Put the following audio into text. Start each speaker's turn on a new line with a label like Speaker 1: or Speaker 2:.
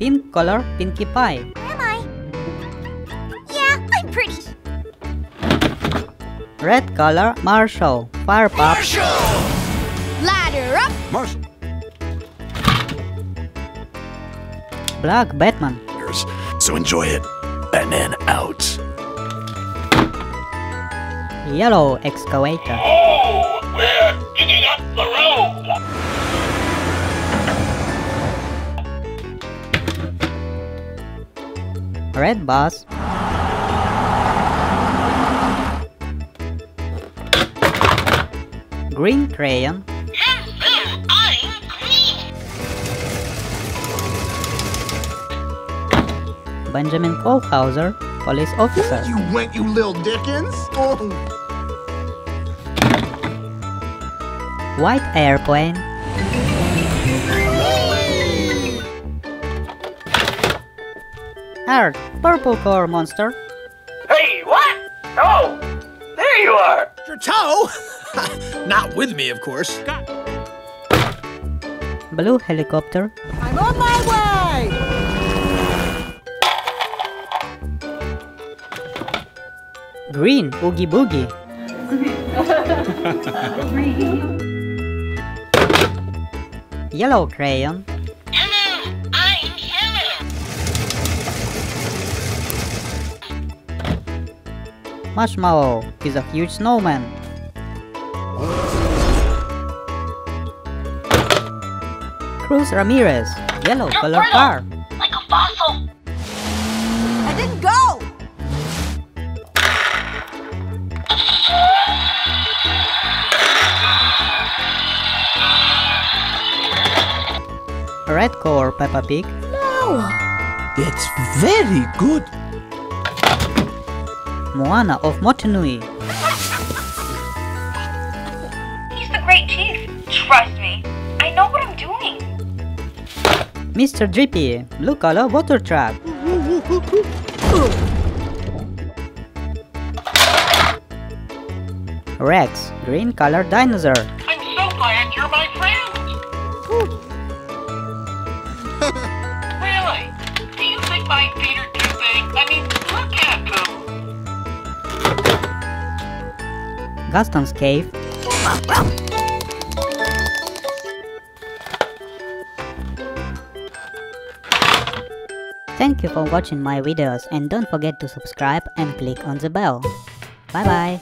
Speaker 1: Pink color Pinkie Pie.
Speaker 2: Am I? Yeah, I'm pretty.
Speaker 1: Red color Marshall. Fire Pop.
Speaker 3: Marshall!
Speaker 2: Ladder up.
Speaker 3: Marshall.
Speaker 1: Black Batman.
Speaker 3: So enjoy it. Batman out.
Speaker 1: Yellow Excavator.
Speaker 4: Oh, we're digging up the road.
Speaker 1: Red Bus. Green Crayon.
Speaker 4: I'm green.
Speaker 1: Benjamin Kohlhauser, Police Officer.
Speaker 5: You went, you little Dickens! Oh.
Speaker 1: White Airplane. Earth, Purple Core Monster.
Speaker 4: Hey, what? Oh, there you are.
Speaker 5: Your toe? Not with me, of course.
Speaker 1: Blue Helicopter.
Speaker 5: I'm on my way!
Speaker 1: Green Oogie Boogie. Yellow Crayon.
Speaker 4: Hello, I'm Helen.
Speaker 1: Marshmallow is a huge snowman. Cruz Ramirez, yellow color car.
Speaker 4: Like a fossil.
Speaker 2: I didn't go.
Speaker 1: Red core Peppa Pig.
Speaker 5: No! It's very good.
Speaker 1: Moana of Motunui.
Speaker 6: He's the great chief. Trust me. I know what I'm doing.
Speaker 1: Mr. Drippy, blue color water truck. Rex, green color dinosaur.
Speaker 4: I'm so glad you're my friend. Really? Do you think my feet are too big? I mean, look at them.
Speaker 1: Gaston's cave. Thank you for watching my videos and don't forget to subscribe and click on the bell. Bye bye.